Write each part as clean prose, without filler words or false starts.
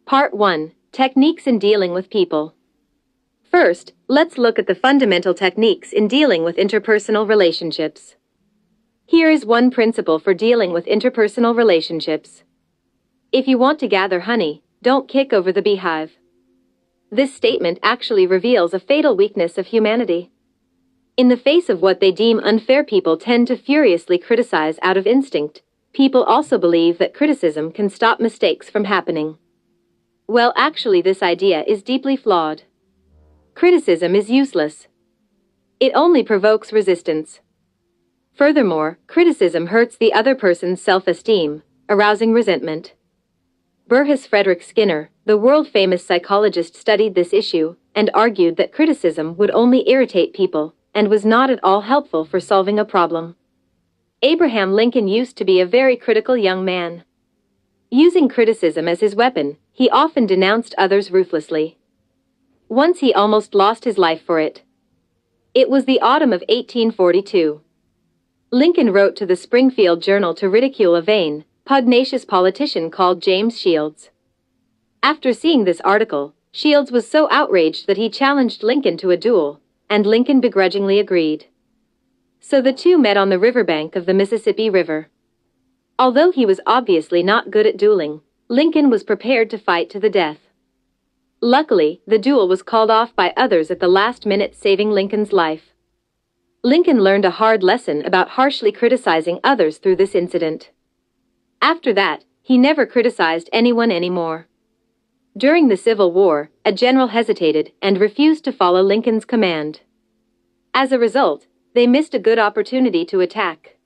Part 1. Techniques in Dealing with People. First, let's look at the fundamental techniques in dealing with interpersonal relationships. Here is one principle for dealing with interpersonal relationships. If you want to gather honey, don't kick over the beehive. This statement actually reveals a fatal weakness of humanity. In the face of what they deem unfair, people tend to furiously criticize out of instinct. People also believe that criticism can stop mistakes from happening. Well, actually, this idea is deeply flawed. Criticism is useless. It only provokes resistance. Furthermore, criticism hurts the other person's self-esteem, arousing resentment. Burrhus Frederick Skinner, the world-famous psychologist, studied this issue and argued that criticism would only irritate people and was not at all helpful for solving a problem. Abraham Lincoln used to be a very critical young man. Using criticism as his weapon, he often denounced others ruthlessly. Once he almost lost his life for it. It was the autumn of 1842. Lincoln wrote to the Springfield Journal to ridicule a vain, pugnacious politician called James Shields. After seeing this article, Shields was so outraged that he challenged Lincoln to a duel, and Lincoln begrudgingly agreed. So the two met on the riverbank of the Mississippi River. Although he was obviously not good at dueling, Lincoln was prepared to fight to the death. Luckily, the duel was called off by others at the last minute, saving Lincoln's life. Lincoln learned a hard lesson about harshly criticizing others through this incident. After that, he never criticized anyone anymore. During the Civil War, a general hesitated and refused to follow Lincoln's command. As a result, they missed a good opportunity to attack.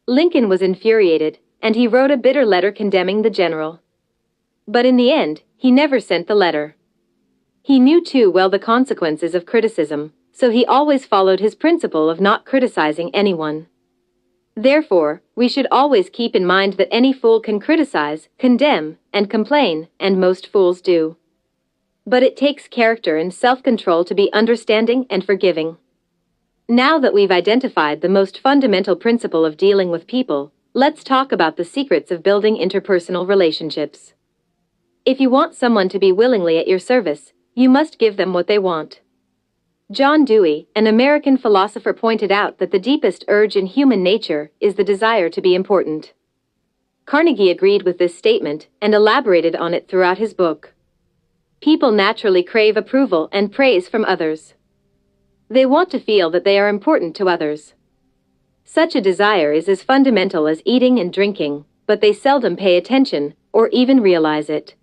Lincoln was infuriated, and he wrote a bitter letter condemning the general. But in the end, he never sent the letter. He knew too well the consequences of criticism, so he always followed his principle of not criticizing anyone. Therefore, we should always keep in mind that any fool can criticize, condemn, and complain, and most fools do. But it takes character and self-control to be understanding and forgiving. Now that we've identified the most fundamental principle of dealing with people, let's talk about the secrets of building interpersonal relationships. If you want someone to be willingly at your service, you must give them what they want. John Dewey, an American philosopher, pointed out that the deepest urge in human nature is the desire to be important. Carnegie agreed with this statement and elaborated on it throughout his book. People naturally crave approval and praise from others. They want to feel that they are important to others. Such a desire is as fundamental as eating and drinking, but they seldom pay attention or even realize it.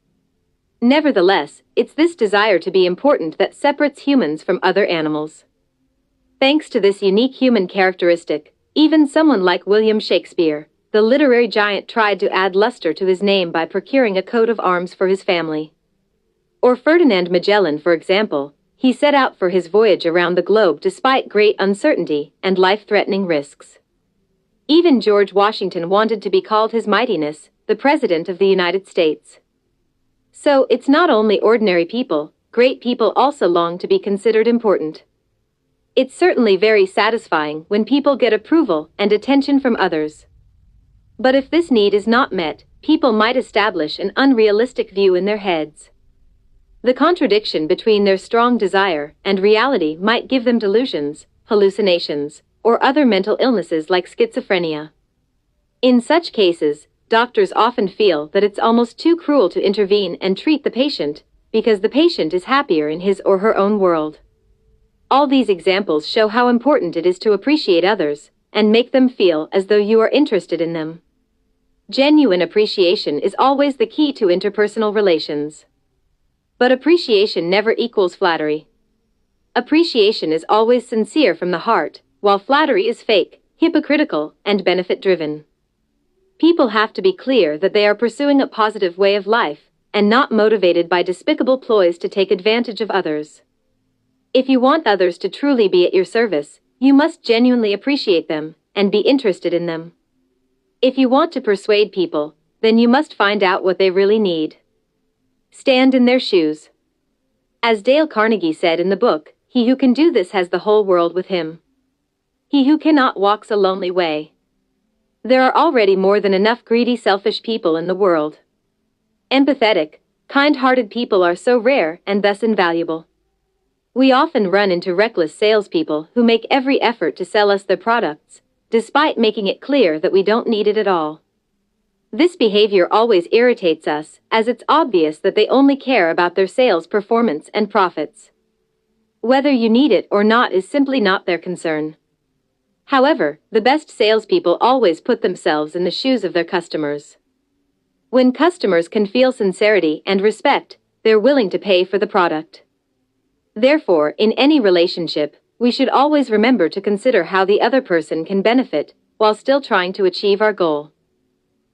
Nevertheless, it's this desire to be important that separates humans from other animals. Thanks to this unique human characteristic, even someone like William Shakespeare, the literary giant, tried to add luster to his name by procuring a coat of arms for his family. Or Ferdinand Magellan, for example, he set out for his voyage around the globe despite great uncertainty and life-threatening risks. Even George Washington wanted to be called His Mightiness, the President of the United States. So, it's not only ordinary people, great people also long to be considered important. It's certainly very satisfying when people get approval and attention from others. But if this need is not met, people might establish an unrealistic view in their heads. The contradiction between their strong desire and reality might give them delusions, hallucinations, or other mental illnesses like schizophrenia. In such cases, doctors often feel that it's almost too cruel to intervene and treat the patient, because the patient is happier in his or her own world. All these examples show how important it is to appreciate others, and make them feel as though you are interested in them. Genuine appreciation is always the key to interpersonal relations. But appreciation never equals flattery. Appreciation is always sincere from the heart, while flattery is fake, hypocritical, and benefit-driven. People have to be clear that they are pursuing a positive way of life, and not motivated by despicable ploys to take advantage of others. If you want others to truly be at your service, you must genuinely appreciate them, and be interested in them. If you want to persuade people, then you must find out what they really need. Stand in their shoes. As Dale Carnegie said in the book, "He who can do this has the whole world with him. He who cannot walks a lonely way." There are already more than enough greedy, selfish people in the world. Empathetic, Kind-hearted people are so rare and thus invaluable. We often run into reckless salespeople who make every effort to sell us their products, despite making it clear that we don't need it at all. This behavior always irritates us, as it's obvious that they only care about their sales performance and profits. Whether you need it or not is simply not their concern. However, the best salespeople always put themselves in the shoes of their customers. When customers can feel sincerity and respect, they're willing to pay for the product. Therefore, in any relationship, we should always remember to consider how the other person can benefit, while still trying to achieve our goal.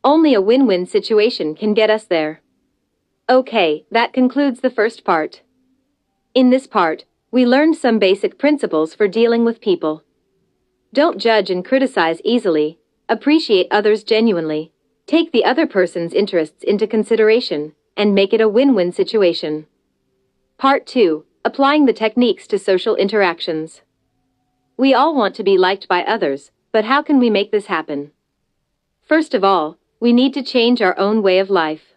Only a win-win situation can get us there. Okay, that concludes the first part. In this part, we learned some basic principles for dealing with people. Don't judge and criticize easily, appreciate others genuinely, take the other person's interests into consideration, and make it a win-win situation. Part 2. Applying the techniques to social interactions. We all want to be liked by others, but how can we make this happen? First of all, we need to change our own way of life.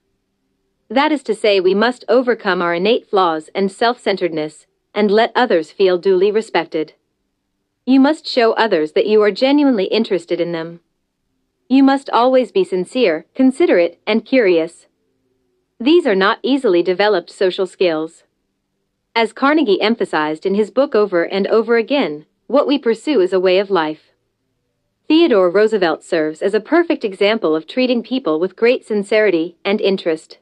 That is to say, we must overcome our innate flaws and self-centeredness, and let others feel duly respected. You must show others that you are genuinely interested in them. You must always be sincere, considerate, and curious. These are not easily developed social skills. As Carnegie emphasized in his book over and over again, what we pursue is a way of life. Theodore Roosevelt serves as a perfect example of treating people with great sincerity and interest.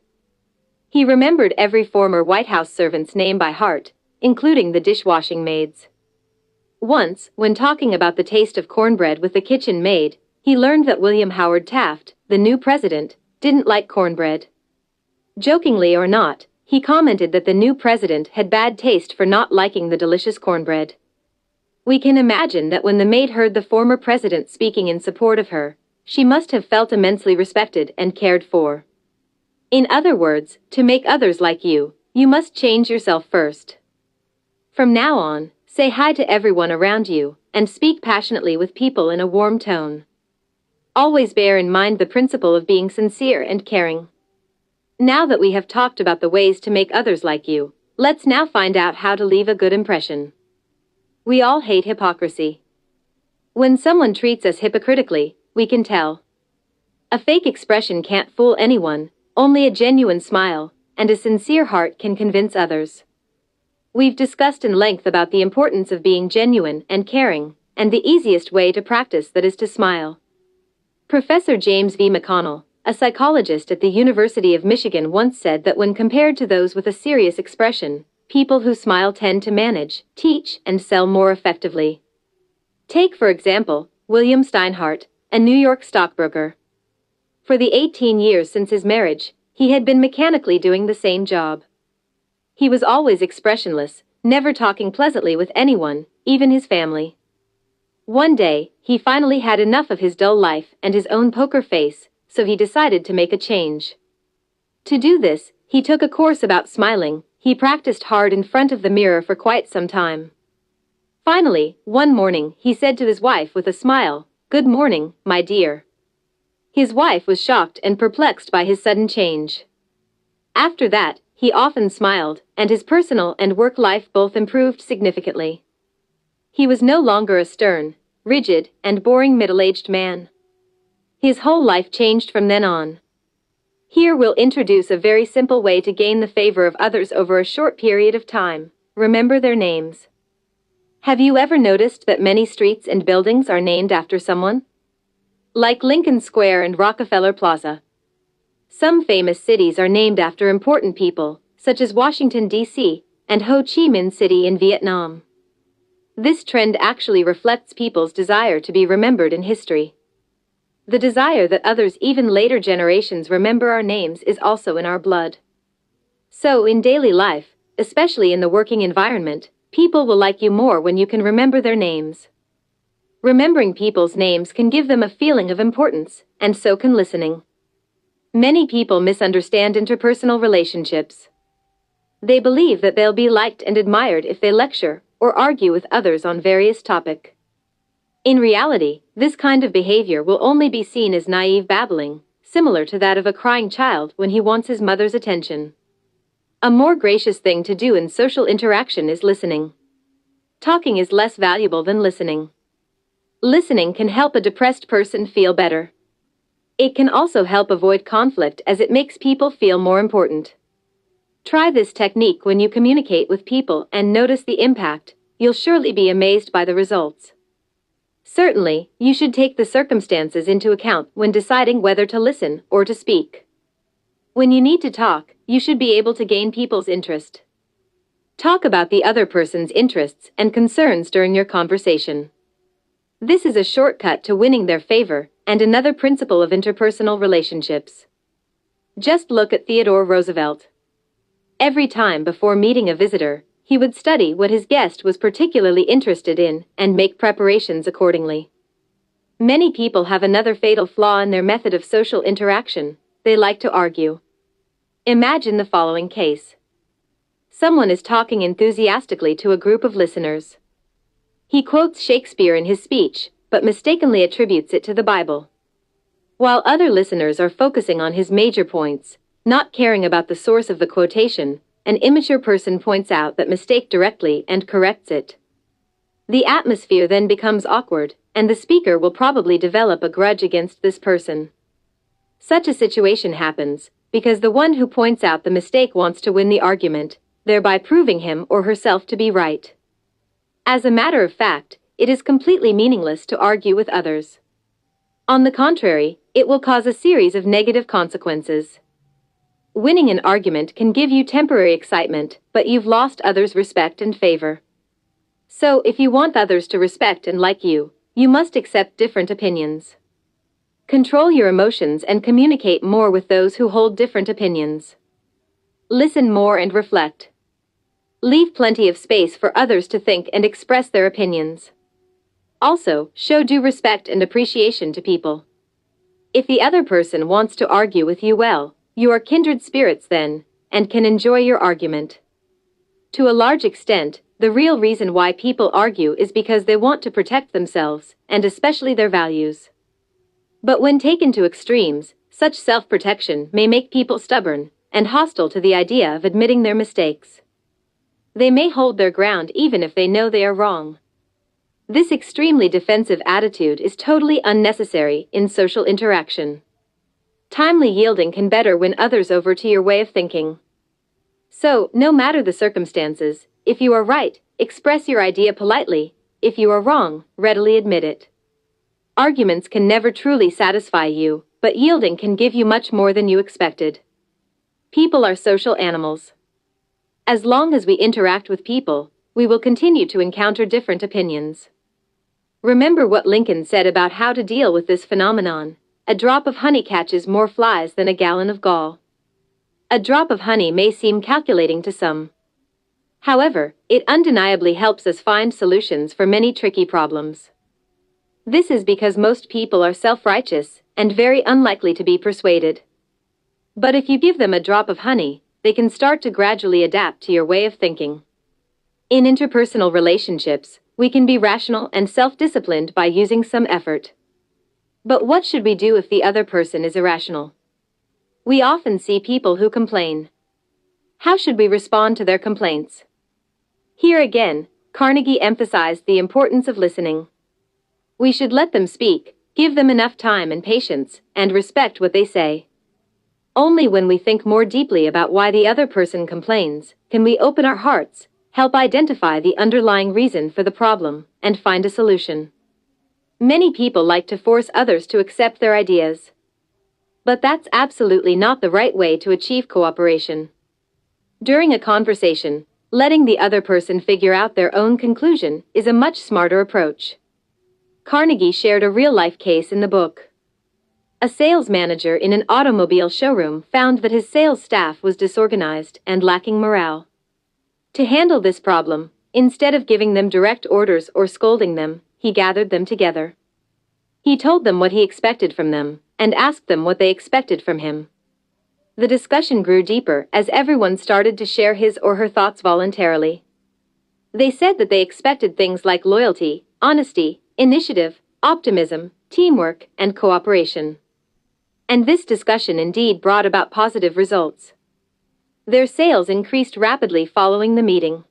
He remembered every former White House servant's name by heart, including the dishwashing maids. Once, when talking about the taste of cornbread with the kitchen maid, he learned that William Howard Taft, the new president, didn't like cornbread. Jokingly or not, he commented that the new president had bad taste for not liking the delicious cornbread. We can imagine that when the maid heard the former president speaking in support of her, she must have felt immensely respected and cared for. In other words, to make others like you, you must change yourself first. From now on, say hi to everyone around you, and speak passionately with people in a warm tone. Always bear in mind the principle of being sincere and caring. Now that we have talked about the ways to make others like you, let's now find out how to leave a good impression. We all hate hypocrisy. When someone treats us hypocritically, we can tell. A fake expression can't fool anyone, only a genuine smile and a sincere heart can convince others. We've discussed in length about the importance of being genuine and caring, and the easiest way to practice that is to smile. Professor James V. McConnell, a psychologist at the University of Michigan, once said that when compared to those with a serious expression, people who smile tend to manage, teach, and sell more effectively. Take, for example, William Steinhardt, a New York stockbroker. For the 18 years since his marriage, he had been mechanically doing the same job. He was always expressionless, never talking pleasantly with anyone, even his family. One day, he finally had enough of his dull life and his own poker face, so he decided to make a change. To do this, he took a course about smiling. He practiced hard in front of the mirror for quite some time. Finally, one morning, he said to his wife with a smile, "Good morning, my dear." His wife was shocked and perplexed by his sudden change. After that, he often smiled, and his personal and work life both improved significantly. He was no longer a stern, rigid, and boring middle-aged man. His whole life changed from then on. Here we'll introduce a very simple way to gain the favor of others over a short period of time. Remember their names. Have you ever noticed that many streets and buildings are named after someone? Like Lincoln Square and Rockefeller Plaza. Some famous cities are named after important people, such as Washington, D.C., and Ho Chi Minh City in Vietnam. This trend actually reflects people's desire to be remembered in history. The desire that others, even later generations, remember our names is also in our blood. So in daily life, especially in the working environment, people will like you more when you can remember their names. Remembering people's names can give them a feeling of importance, and so can listening. Many people misunderstand interpersonal relationships. They believe that they'll be liked and admired if they lecture or argue with others on various topics. In reality, this kind of behavior will only be seen as naive babbling, similar to that of a crying child when he wants his mother's attention. A more gracious thing to do in social interaction is listening. Talking is less valuable than listening. Listening can help a depressed person feel better. It can also help avoid conflict as it makes people feel more important. Try this technique when you communicate with people and notice the impact. You'll surely be amazed by the results. Certainly, you should take the circumstances into account when deciding whether to listen or to speak. When you need to talk, you should be able to gain people's interest. Talk about the other person's interests and concerns during your conversation. This is a shortcut to winning their favor and another principle of interpersonal relationships. Just look at Theodore Roosevelt. Every time before meeting a visitor, he would study what his guest was particularly interested in and make preparations accordingly. Many people have another fatal flaw in their method of social interaction. They like to argue. Imagine the following case. Someone is talking enthusiastically to a group of listeners. He quotes Shakespeare in his speech, but mistakenly attributes it to the Bible. While other listeners are focusing on his major points, not caring about the source of the quotation, an immature person points out that mistake directly and corrects it. The atmosphere then becomes awkward, and the speaker will probably develop a grudge against this person. Such a situation happens because the one who points out the mistake wants to win the argument, thereby proving him or herself to be right. As a matter of fact, it is completely meaningless to argue with others. On the contrary, it will cause a series of negative consequences. Winning an argument can give you temporary excitement, but you've lost others' respect and favor. So, if you want others to respect and like you, you must accept different opinions. Control your emotions and communicate more with those who hold different opinions. Listen more and reflect. Leave plenty of space for others to think and express their opinions. Also, show due respect and appreciation to people. If the other person wants to argue with you well, you are kindred spirits then, and can enjoy your argument. To a large extent, the real reason why people argue is because they want to protect themselves, and especially their values. But when taken to extremes, such self-protection may make people stubborn and hostile to the idea of admitting their mistakes. They may hold their ground even if they know they are wrong. This extremely defensive attitude is totally unnecessary in social interaction. Timely yielding can better win others over to your way of thinking. So, no matter the circumstances, if you are right, express your idea politely. If you are wrong, readily admit it. Arguments can never truly satisfy you, but yielding can give you much more than you expected. People are social animals. As long as we interact with people, we will continue to encounter different opinions. Remember what Lincoln said about how to deal with this phenomenon. A drop of honey catches more flies than a gallon of gall. A drop of honey may seem calculating to some. However, it undeniably helps us find solutions for many tricky problems. This is because most people are self-righteous and very unlikely to be persuaded. But if you give them a drop of honey, they can start to gradually adapt to your way of thinking. In interpersonal relationships, we can be rational and self-disciplined by using some effort. But what should we do if the other person is irrational? We often see people who complain. How should we respond to their complaints? Here again, Carnegie emphasized the importance of listening. We should let them speak, give them enough time and patience, and respect what they say. Only when we think more deeply about why the other person complains, can we open our hearts, help identify the underlying reason for the problem, and find a solution. Many people like to force others to accept their ideas. But that's absolutely not the right way to achieve cooperation. During a conversation, letting the other person figure out their own conclusion is a much smarter approach. Carnegie shared a real-life case in the book. A sales manager in an automobile showroom found that his sales staff was disorganized and lacking morale. To handle this problem, instead of giving them direct orders or scolding them, he gathered them together. He told them what he expected from them, and asked them what they expected from him. The discussion grew deeper as everyone started to share his or her thoughts voluntarily. They said that they expected things like loyalty, honesty, initiative, optimism, teamwork, and cooperation. And this discussion indeed brought about positive results. Their sales increased rapidly following the meeting.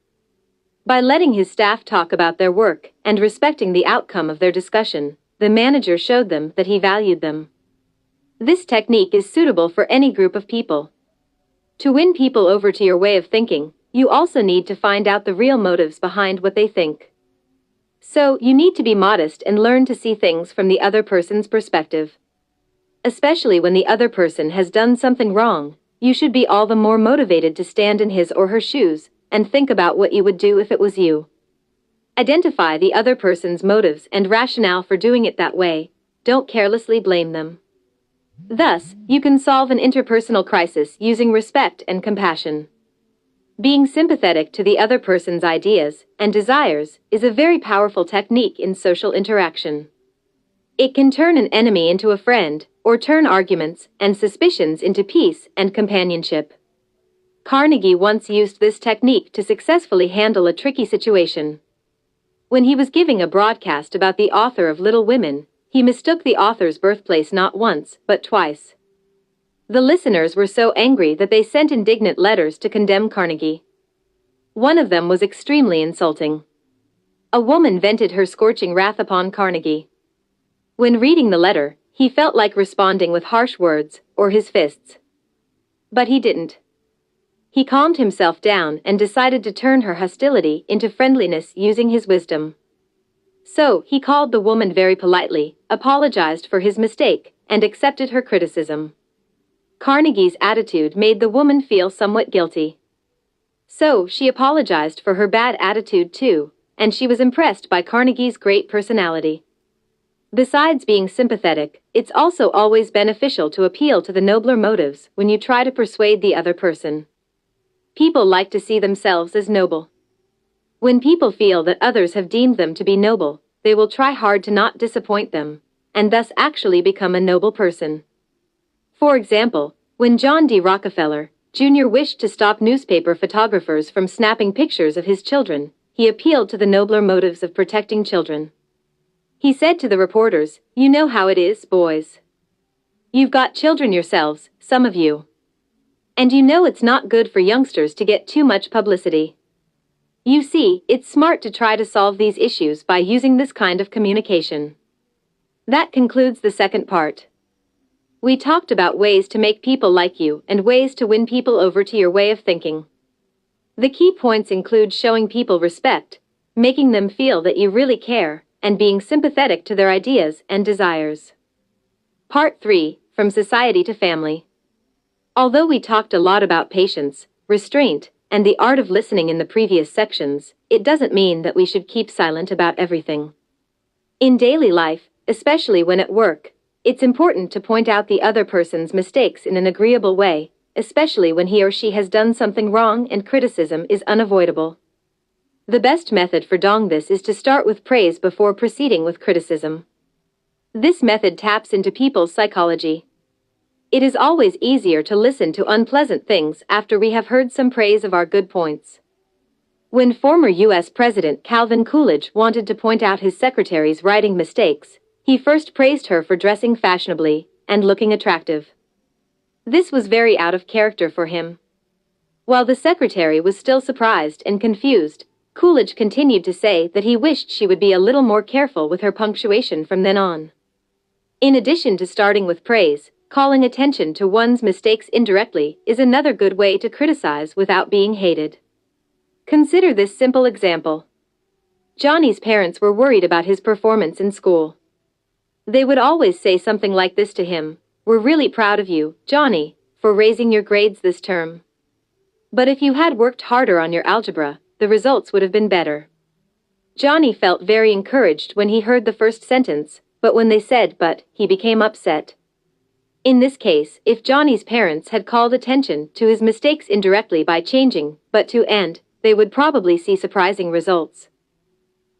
By letting his staff talk about their work and respecting the outcome of their discussion, the manager showed them that he valued them. This technique is suitable for any group of people. To win people over to your way of thinking, you also need to find out the real motives behind what they think. So, you need to be modest and learn to see things from the other person's perspective. Especially when the other person has done something wrong, you should be all the more motivated to stand in his or her shoes and think about what you would do if it was you. Identify the other person's motives and rationale for doing it that way. Don't carelessly blame them. Thus, you can solve an interpersonal crisis using respect and compassion. Being sympathetic to the other person's ideas and desires is a very powerful technique in social interaction. It can turn an enemy into a friend, or turn arguments and suspicions into peace and companionship. Carnegie once used this technique to successfully handle a tricky situation. When he was giving a broadcast about the author of Little Women, he mistook the author's birthplace not once, but twice. The listeners were so angry that they sent indignant letters to condemn Carnegie. One of them was extremely insulting. A woman vented her scorching wrath upon Carnegie. When reading the letter, he felt like responding with harsh words or his fists. But he didn't. He calmed himself down and decided to turn her hostility into friendliness using his wisdom. So, he called the woman very politely, apologized for his mistake, and accepted her criticism. Carnegie's attitude made the woman feel somewhat guilty. So, she apologized for her bad attitude too, and she was impressed by Carnegie's great personality. Besides being sympathetic, it's also always beneficial to appeal to the nobler motives when you try to persuade the other person. People like to see themselves as noble. When people feel that others have deemed them to be noble, they will try hard to not disappoint them, and thus actually become a noble person. For example, when John D. Rockefeller Jr. wished to stop newspaper photographers from snapping pictures of his children, he appealed to the nobler motives of protecting children. He said to the reporters, "You know how it is, boys. You've got children yourselves, some of you. And you know it's not good for youngsters to get too much publicity. You see, it's smart to try to solve these issues by using this kind of communication." That concludes the second part. We talked about ways to make people like you and ways to win people over to your way of thinking. The key points include showing people respect, making them feel that you really care, and being sympathetic to their ideas and desires. Part 3, From Society to Family. Although we talked a lot about patience, restraint, and the art of listening in the previous sections, it doesn't mean that we should keep silent about everything. In daily life, especially when at work, it's important to point out the other person's mistakes in an agreeable way, especially when he or she has done something wrong and criticism is unavoidable. The best method for doing this is to start with praise before proceeding with criticism. This method taps into people's psychology. It is always easier to listen to unpleasant things after we have heard some praise of our good points. When former U.S. President Calvin Coolidge wanted to point out his secretary's writing mistakes, he first praised her for dressing fashionably and looking attractive. This was very out of character for him. While the secretary was still surprised and confused, Coolidge continued to say that he wished she would be a little more careful with her punctuation from then on. In addition to starting with praise, calling attention to one's mistakes indirectly is another good way to criticize without being hated. Consider this simple example. Johnny's parents were worried about his performance in school. They would always say something like this to him: "We're really proud of you, Johnny, for raising your grades this term. But if you had worked harder on your algebra, the results would have been better." Johnny felt very encouraged when he heard the first sentence, but when they said "but," he became upset. In this case, if Johnny's parents had called attention to his mistakes indirectly by changing "but" to "and," they would probably see surprising results.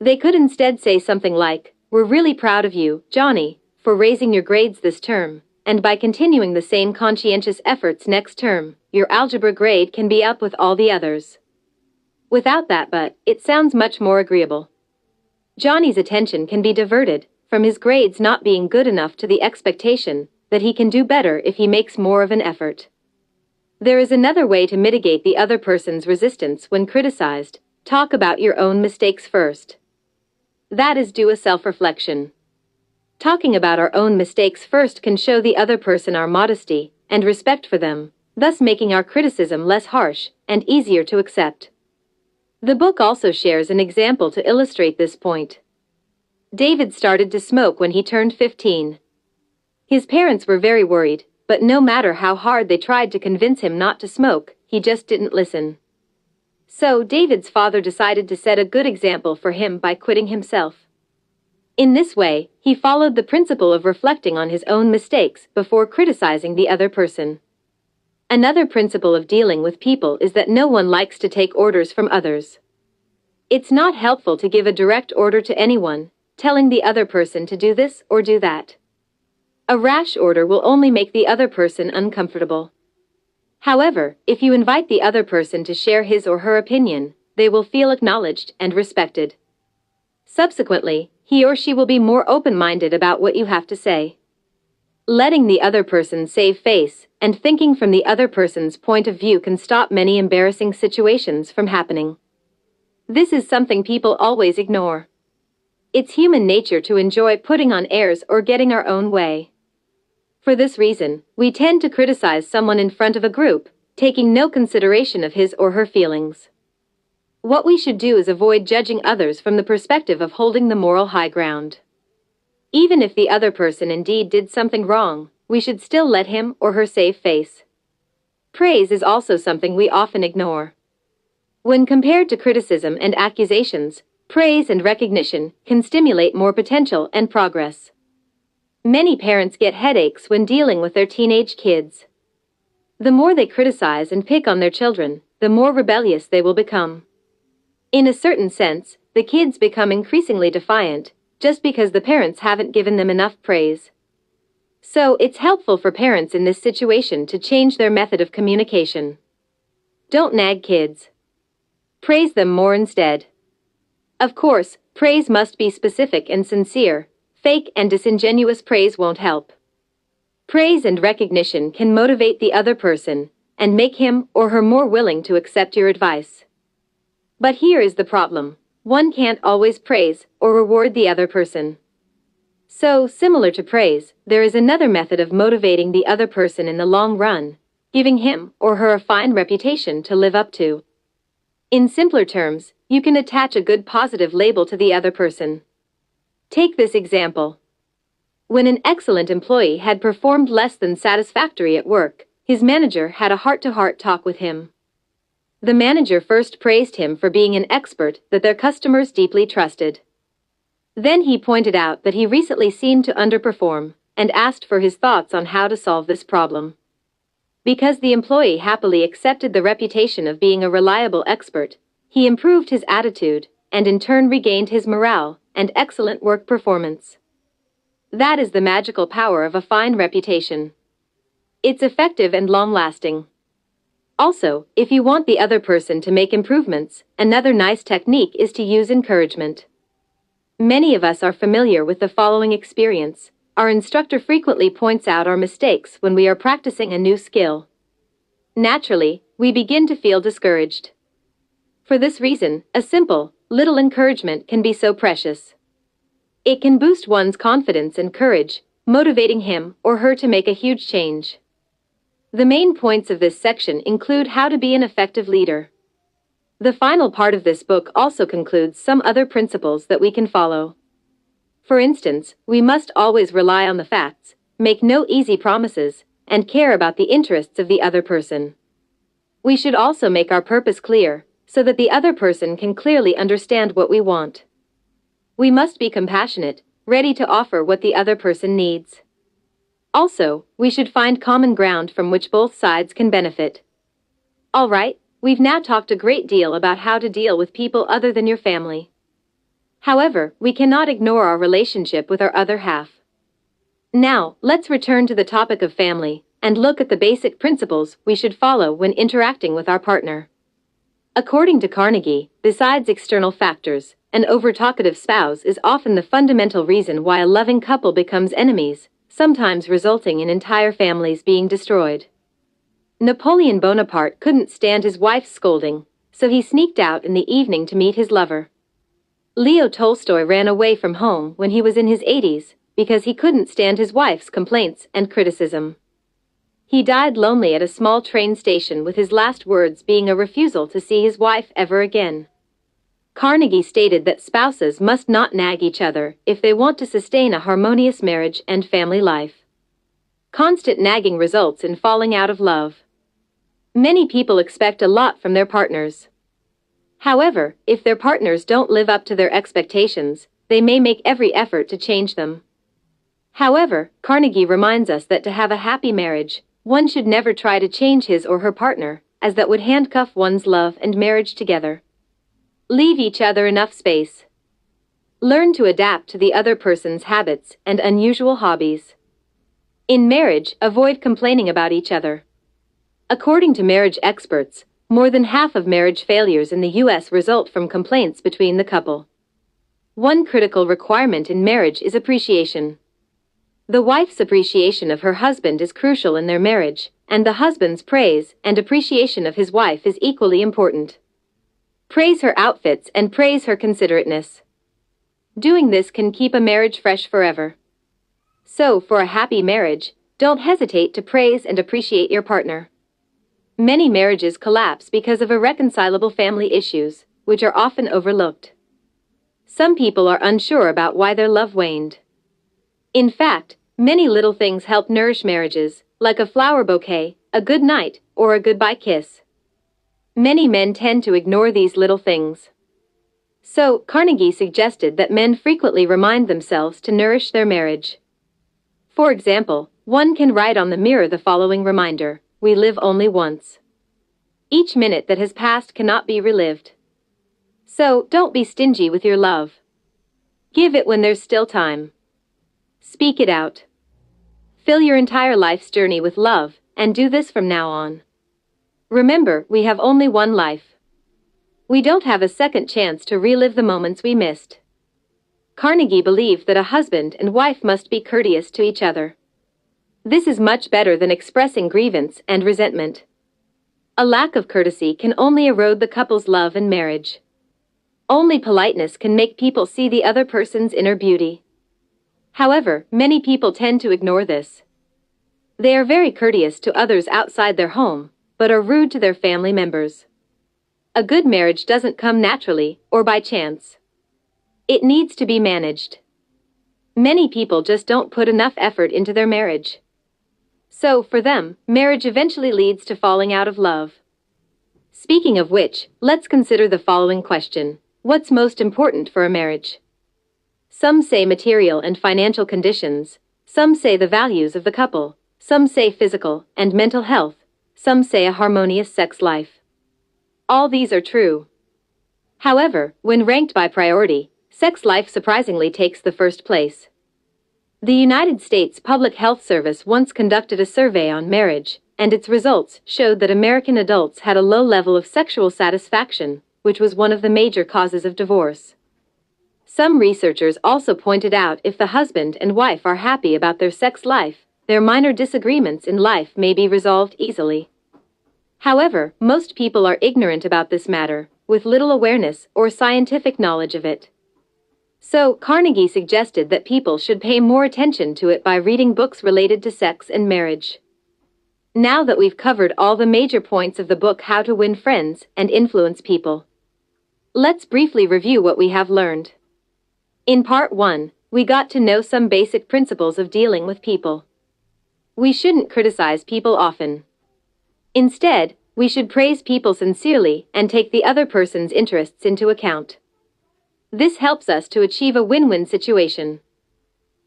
They could instead say something like, "We're really proud of you, Johnny, for raising your grades this term, and by continuing the same conscientious efforts next term, your algebra grade can be up with all the others." Without that "but," it sounds much more agreeable. Johnny's attention can be diverted from his grades not being good enough to the expectation that he can do better if he makes more of an effort. There is another way to mitigate the other person's resistance when criticized. Talk about your own mistakes first. That is, do a self-reflection. Talking about our own mistakes first can show the other person our modesty and respect for them, thus making our criticism less harsh and easier to accept. The book also shares an example to illustrate this point. David started to smoke when he turned 15. His parents were very worried, but no matter how hard they tried to convince him not to smoke, he just didn't listen. So David's father decided to set a good example for him by quitting himself. In this way, he followed the principle of reflecting on his own mistakes before criticizing the other person. Another principle of dealing with people is that no one likes to take orders from others. It's not helpful to give a direct order to anyone, telling the other person to do this or do that. A rash order will only make the other person uncomfortable. However, if you invite the other person to share his or her opinion, they will feel acknowledged and respected. Subsequently, he or she will be more open-minded about what you have to say. Letting the other person save face and thinking from the other person's point of view can stop many embarrassing situations from happening. This is something people always ignore. It's human nature to enjoy putting on airs or getting our own way. For this reason, we tend to criticize someone in front of a group, taking no consideration of his or her feelings. What we should do is avoid judging others from the perspective of holding the moral high ground. Even if the other person indeed did something wrong, we should still let him or her save face. Praise is also something we often ignore. When compared to criticism and accusations, praise and recognition can stimulate more potential and progress. Many parents get headaches when dealing with their teenage kids. The more they criticize and pick on their children, the more rebellious they will become. In a certain sense, the kids become increasingly defiant, just because the parents haven't given them enough praise. So it's helpful for parents in this situation to change their method of communication. Don't nag kids. Praise them more instead. Of course, praise must be specific and sincere. Fake and disingenuous praise won't help. Praise and recognition can motivate the other person and make him or her more willing to accept your advice. But here is the problem. One can't always praise or reward the other person. So, similar to praise, there is another method of motivating the other person in the long run, giving him or her a fine reputation to live up to. In simpler terms, you can attach a good positive label to the other person. Take this example. When an excellent employee had performed less than satisfactory at work, his manager had a heart-to-heart talk with him. The manager first praised him for being an expert that their customers deeply trusted. Then he pointed out that he recently seemed to underperform and asked for his thoughts on how to solve this problem. Because the employee happily accepted the reputation of being a reliable expert, he improved his attitude and in turn regained his morale and excellent work performance. That is the magical power of a fine reputation. It's effective and long-lasting. Also, if you want the other person to make improvements, another nice technique is to use encouragement. Many of us are familiar with the following experience. Our instructor frequently points out our mistakes when we are practicing a new skill. Naturally, we begin to feel discouraged. For this reason, a simple, little encouragement can be so precious. It can boost one's confidence and courage, motivating him or her to make a huge change. The main points of this section include how to be an effective leader. The final part of this book also concludes some other principles that we can follow. For instance, we must always rely on the facts, make no easy promises, and care about the interests of the other person. We should also make our purpose clear, so that the other person can clearly understand what we want. We must be compassionate, ready to offer what the other person needs. Also, we should find common ground from which both sides can benefit. All right, we've now talked a great deal about how to deal with people other than your family. However, we cannot ignore our relationship with our other half. Now, let's return to the topic of family and look at the basic principles we should follow when interacting with our partner. According to Carnegie, besides external factors, an over-talkative spouse is often the fundamental reason why a loving couple becomes enemies, sometimes resulting in entire families being destroyed. Napoleon Bonaparte couldn't stand his wife's scolding, so he sneaked out in the evening to meet his lover. Leo Tolstoy ran away from home when he was in his 80s because he couldn't stand his wife's complaints and criticism. He died lonely at a small train station, with his last words being a refusal to see his wife ever again. Carnegie stated that spouses must not nag each other if they want to sustain a harmonious marriage and family life. Constant nagging results in falling out of love. Many people expect a lot from their partners. However, if their partners don't live up to their expectations, they may make every effort to change them. However, Carnegie reminds us that to have a happy marriage, one should never try to change his or her partner, as that would handcuff one's love and marriage together. Leave each other enough space. Learn to adapt to the other person's habits and unusual hobbies. In marriage, avoid complaining about each other. According to marriage experts, more than half of marriage failures in the U.S. result from complaints between the couple. One critical requirement in marriage is appreciation. The wife's appreciation of her husband is crucial in their marriage, and the husband's praise and appreciation of his wife is equally important. Praise her outfits and praise her considerateness. Doing this can keep a marriage fresh forever. So, for a happy marriage, don't hesitate to praise and appreciate your partner. Many marriages collapse because of irreconcilable family issues, which are often overlooked. Some people are unsure about why their love waned. In fact, many little things help nourish marriages, like a flower bouquet, a good night, or a goodbye kiss. Many men tend to ignore these little things. So, Carnegie suggested that men frequently remind themselves to nourish their marriage. For example, one can write on the mirror the following reminder: we live only once. Each minute that has passed cannot be relived. So, don't be stingy with your love. Give it when there's still time. Speak it out. Fill your entire life's journey with love, and do this from now on. Remember, we have only one life. We don't have a second chance to relive the moments we missed. Carnegie believed that a husband and wife must be courteous to each other. This is much better than expressing grievance and resentment. A lack of courtesy can only erode the couple's love and marriage. Only politeness can make people see the other person's inner beauty. However, many people tend to ignore this. They are very courteous to others outside their home, but are rude to their family members. A good marriage doesn't come naturally or by chance. It needs to be managed. Many people just don't put enough effort into their marriage. So, for them, marriage eventually leads to falling out of love. Speaking of which, let's consider the following question: what's most important for a marriage? Some say material and financial conditions, some say the values of the couple, some say physical and mental health, some say a harmonious sex life. All these are true. However, when ranked by priority, sex life surprisingly takes the first place. The United States Public Health Service once conducted a survey on marriage, and its results showed that American adults had a low level of sexual satisfaction, which was one of the major causes of divorce. Some researchers also pointed out if the husband and wife are happy about their sex life, their minor disagreements in life may be resolved easily. However, most people are ignorant about this matter, with little awareness or scientific knowledge of it. So, Carnegie suggested that people should pay more attention to it by reading books related to sex and marriage. Now that we've covered all the major points of the book How to Win Friends and Influence People, let's briefly review what we have learned. In Part 1, we got to know some basic principles of dealing with people. We shouldn't criticize people often. Instead, we should praise people sincerely and take the other person's interests into account. This helps us to achieve a win-win situation.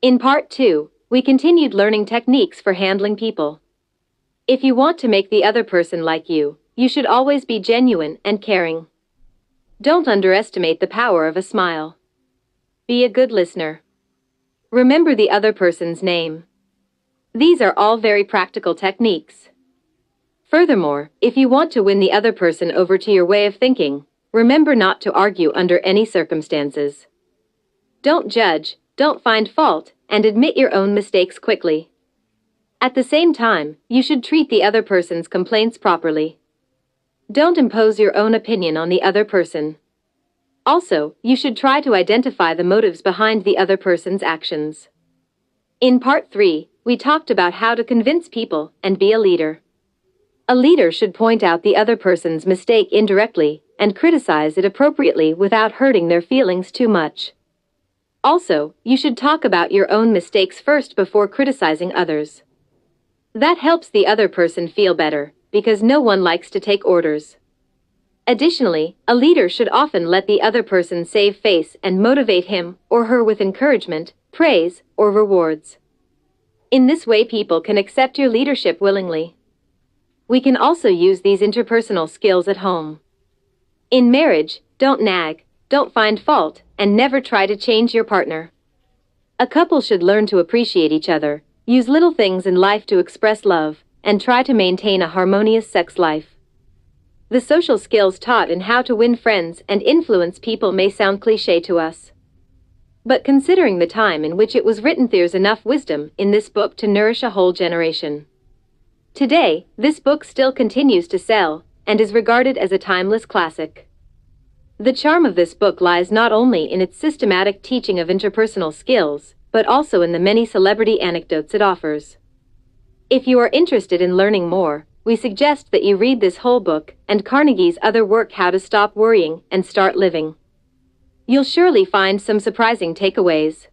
In Part 2, we continued learning techniques for handling people. If you want to make the other person like you, you should always be genuine and caring. Don't underestimate the power of a smile. Be a good listener. Remember the other person's name. These are all very practical techniques. Furthermore, if you want to win the other person over to your way of thinking, remember not to argue under any circumstances. Don't judge, don't find fault, and admit your own mistakes quickly. At the same time, you should treat the other person's complaints properly. Don't impose your own opinion on the other person. Also, you should try to identify the motives behind the other person's actions. In Part 3, we talked about how to convince people and be a leader. A leader should point out the other person's mistake indirectly and criticize it appropriately without hurting their feelings too much. Also, you should talk about your own mistakes first before criticizing others. That helps the other person feel better, because no one likes to take orders. Additionally, a leader should often let the other person save face and motivate him or her with encouragement, praise, or rewards. In this way, people can accept your leadership willingly. We can also use these interpersonal skills at home. In marriage, don't nag, don't find fault, and never try to change your partner. A couple should learn to appreciate each other, use little things in life to express love, and try to maintain a harmonious sex life. The social skills taught in How to Win Friends and Influence People may sound cliché to us. But considering the time in which it was written, there's enough wisdom in this book to nourish a whole generation. Today, this book still continues to sell and is regarded as a timeless classic. The charm of this book lies not only in its systematic teaching of interpersonal skills, but also in the many celebrity anecdotes it offers. If you are interested in learning more, we suggest that you read this whole book and Carnegie's other work, How to Stop Worrying and Start Living. You'll surely find some surprising takeaways.